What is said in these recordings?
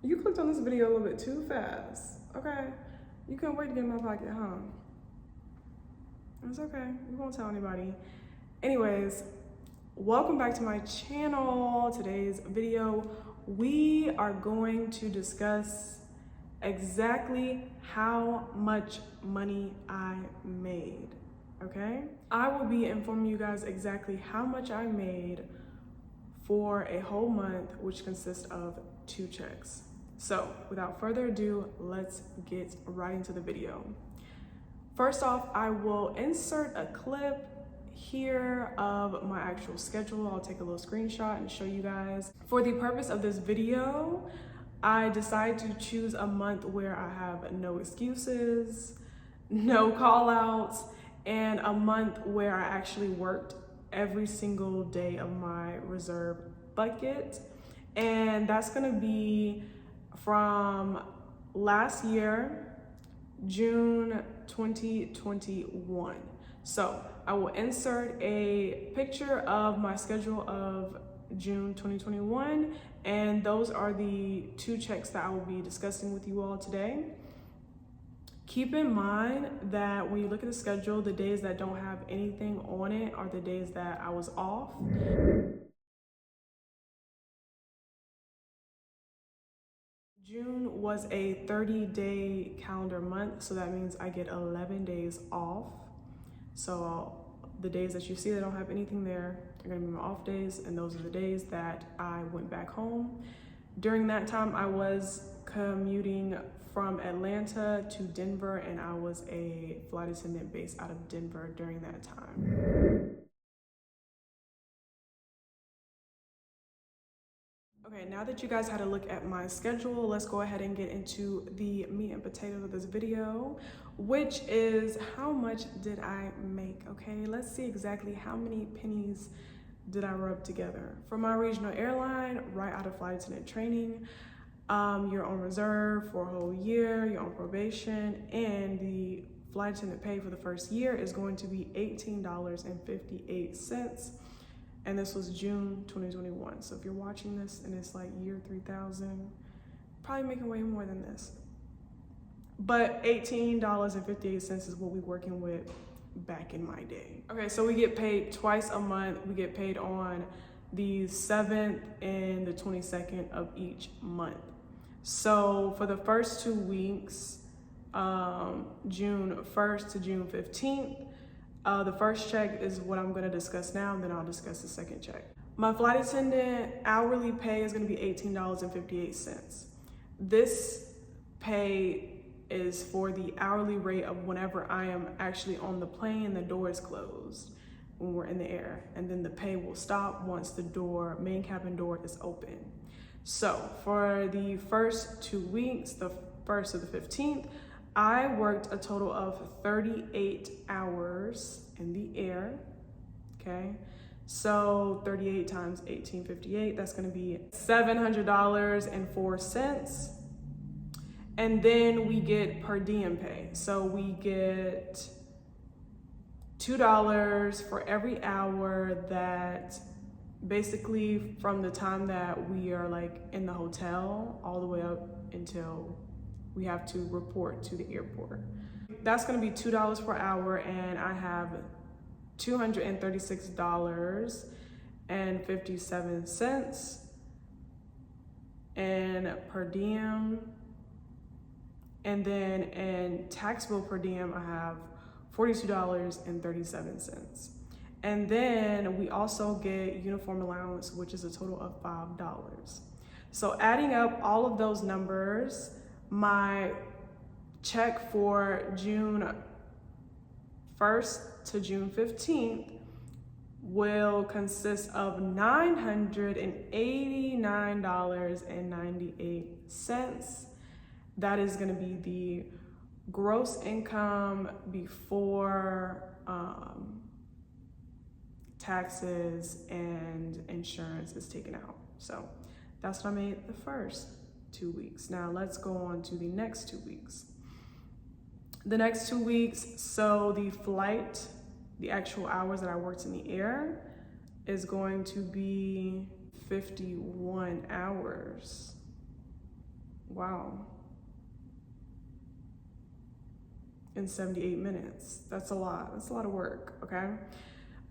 You clicked on this video a little bit too fast, okay? You couldn't wait to get in my pocket, huh? It's okay, we won't tell anybody. Anyways, welcome back to my channel. Today's video, we are going to discuss exactly how much money I made, okay? I will be informing you guys exactly how much I made for a whole month, which consists of 2 checks. So without further ado, let's get right into the video. First off, I will insert a clip here of my actual schedule. I'll take a little screenshot and show you guys. For the purpose of this video, I decided to choose a month where I have no excuses, no call outs, and a month where I actually worked every single day of my reserve bucket. And that's gonna be from last year, June 2021. So I will insert a picture of my schedule of June 2021, and those are the 2 checks that I will be discussing with you all today. Keep in mind that when you look at the schedule, the days that don't have anything on it are the days that I was off. June was a 30-day calendar month, so that means I get 11 days off. So the days that you see that don't have anything there are gonna be my off days, and those are the days that I went back home. During that time, I was commuting from Atlanta to Denver, and I was a flight attendant based out of Denver during that time. Okay, now that you guys had a look at my schedule, let's go ahead and get into the meat and potatoes of this video, which is how much did I make, okay? Let's see exactly how many pennies did I rub together. For my regional airline, right out of flight attendant training, you're on reserve for a whole year, you're on probation, and the flight attendant pay for the first year is going to be $18.58. And this was June 2021. So if you're watching this and it's like year 3000, probably making way more than this. But $18.58 is what we're working with back in my day. Okay, so we get paid twice a month. We get paid on the 7th and the 22nd of each month. So for the first 2 weeks, June 1st to June 15th, the first check is what I'm gonna discuss now, and then I'll discuss the second check. My flight attendant hourly pay is gonna be $18.58. This pay is for the hourly rate of whenever I am actually on the plane and the door is closed when we're in the air. And then the pay will stop once the main cabin door is open. So for the first 2 weeks, the 1st to the 15th, I worked a total of 38 hours in the air, okay? So 38 times 1858, that's gonna be $700.04. And then we get per diem pay. So we get $2 for every hour that basically from the time that we are like in the hotel all the way up until we have to report to the airport. That's gonna be $2 per hour, and I have $236.57 and per diem. And then in taxable per diem, I have $42.37. And then we also get uniform allowance, which is a total of $5. So adding up all of those numbers, my check for June 1st to June 15th will consist of $989.98. That is going to be the gross income before taxes and insurance is taken out. So that's what I made the first 2 weeks. Now let's go on to the next 2 weeks. The next 2 weeks, so the flight, the actual hours that I worked in the air is going to be 51 hours. Wow. In 78 minutes. That's a lot. That's a lot of work, okay?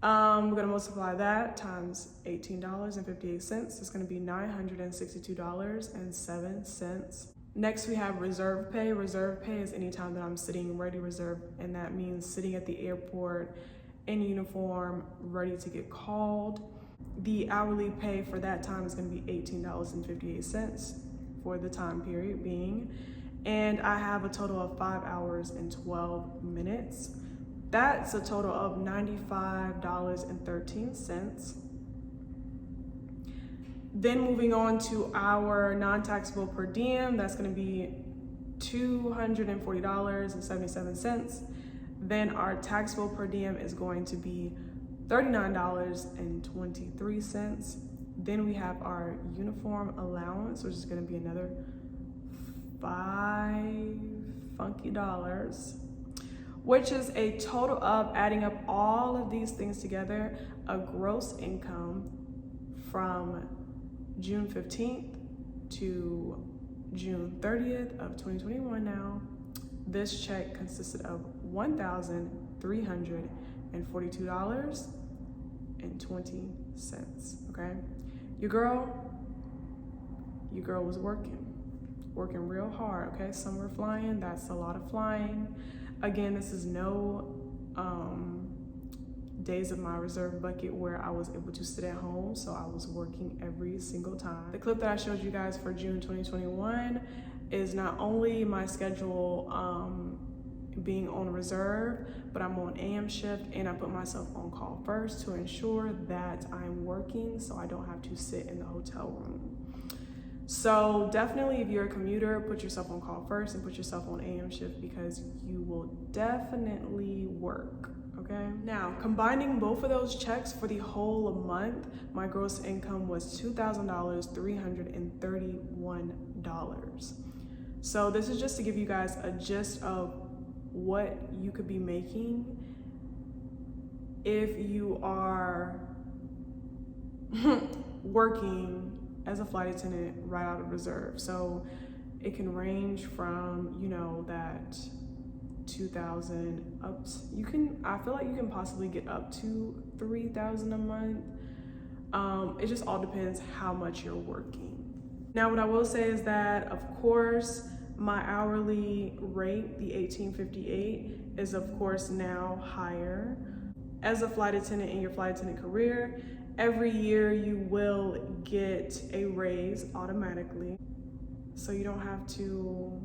We're gonna multiply that times $18.58. It's gonna be $962.07. Next, we have reserve pay. Reserve pay is any time that I'm sitting ready reserved, and that means sitting at the airport in uniform, ready to get called. The hourly pay for that time is gonna be $18.58 for the time period being. And I have a total of 5 hours and 12 minutes. That's a total of $95.13. Then moving on to our non-taxable per diem, that's gonna be $240.77. Then our taxable per diem is going to be $39.23. Then we have our uniform allowance, which is gonna be another $5 funky dollars, which is a total of, adding up all of these things together, a gross income from June 15th to June 30th of 2021 now. This check consisted of $1,342.20, okay? Your girl was working real hard, okay? Some were flying, that's a lot of flying. Again, this is no days of my reserve bucket where I was able to sit at home, so I was working every single time. The clip that I showed you guys for June 2021 is not only my schedule being on reserve, but I'm on AM shift, and I put myself on call first to ensure that I'm working so I don't have to sit in the hotel room. So definitely, if you're a commuter, put yourself on call first and put yourself on AM shift, because you will definitely work, okay? Now, combining both of those checks for the whole month, my gross income was $2,331. So this is just to give you guys a gist of what you could be making if you are working as a flight attendant right out of reserve. So it can range from, you know, that 2,000 up to, I feel like you can possibly get up to 3,000 a month. It just all depends how much you're working. Now, what I will say is that, of course, my hourly rate, the $18.58, is of course now higher. As a flight attendant in your flight attendant career, every year you will get a raise automatically, so you don't have to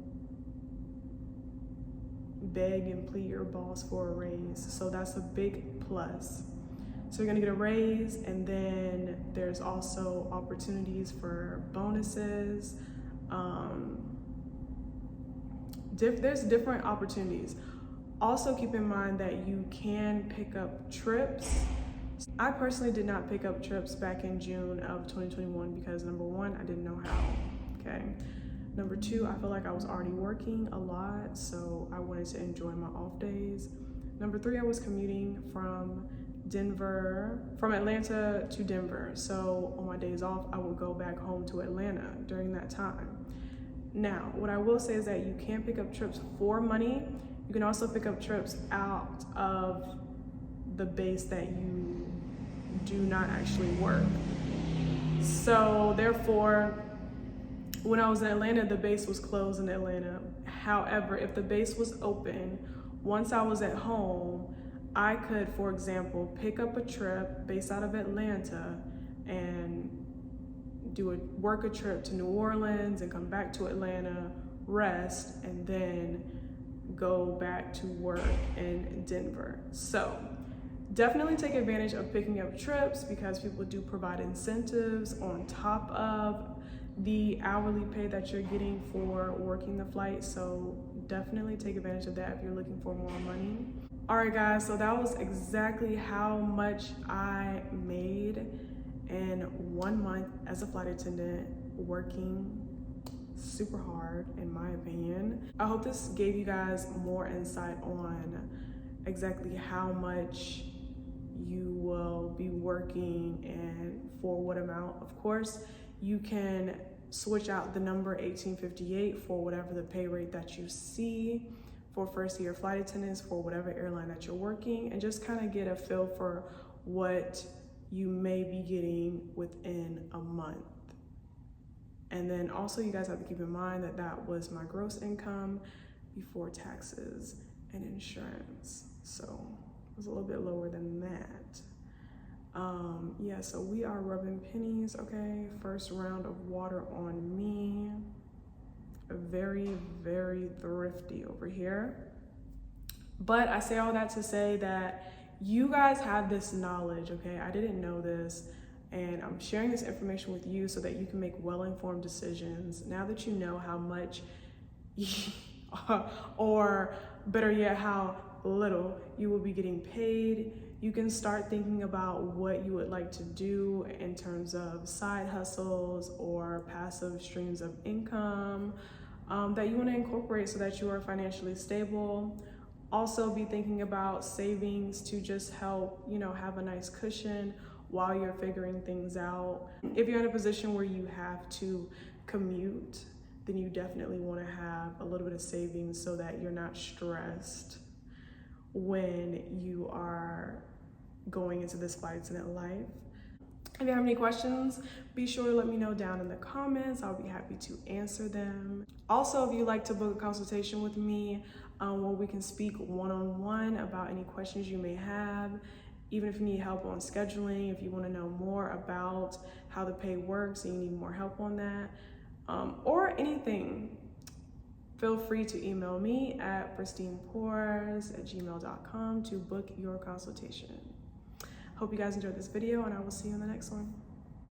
beg and plead your boss for a raise. So that's a big plus. So you're gonna get a raise, and then there's also opportunities for bonuses. There's different opportunities. Also keep in mind that you can pick up trips. I personally did not pick up trips back in June of 2021 because, number one, I didn't know how, okay? Number two, I feel like I was already working a lot, so I wanted to enjoy my off days. Number three, I was commuting from Atlanta to Denver. So on my days off, I would go back home to Atlanta during that time. Now, what I will say is that you can pick up trips for money. You can also pick up trips out of the base that you do not actually work. So therefore, when I was in Atlanta, the base was closed in Atlanta. However, if the base was open, once I was at home, I could, for example, pick up a trip based out of Atlanta and work a trip to New Orleans and come back to Atlanta, rest, and then go back to work in Denver. So definitely take advantage of picking up trips, because people do provide incentives on top of the hourly pay that you're getting for working the flight. So definitely take advantage of that if you're looking for more money. All right, guys, so that was exactly how much I made in 1 month as a flight attendant, working super hard, in my opinion. I hope this gave you guys more insight on exactly how much you will be working and for what amount. Of course, you can switch out the number 1858 for whatever the pay rate that you see for first year flight attendants for whatever airline that you're working, and just kind of get a feel for what you may be getting within a month. And then also you guys have to keep in mind that that was my gross income before taxes and insurance. So it was a little bit lower than that. Yeah, so we are rubbing pennies, okay? First round of water on me. Very, very thrifty over here. But I say all that to say that you guys have this knowledge, okay? I didn't know this, and I'm sharing this information with you so that you can make well-informed decisions. Now that you know how much, or better yet, how little you will be getting paid, you can start thinking about what you would like to do in terms of side hustles or passive streams of income that you want to incorporate so that you are financially stable. Also be thinking about savings to just help, you know, have a nice cushion while you're figuring things out. If you're in a position where you have to commute, then you definitely want to have a little bit of savings so that you're not stressed when you are going into this flight attendant life. If you have any questions, be sure to let me know down in the comments. I'll be happy to answer them. Also, if you'd like to book a consultation with me where we can speak one-on-one about any questions you may have, even if you need help on scheduling, if you want to know more about how the pay works and you need more help on that, or anything, feel free to email me at pristinepores@gmail.com to book your consultation. Hope you guys enjoyed this video, and I will see you in the next one.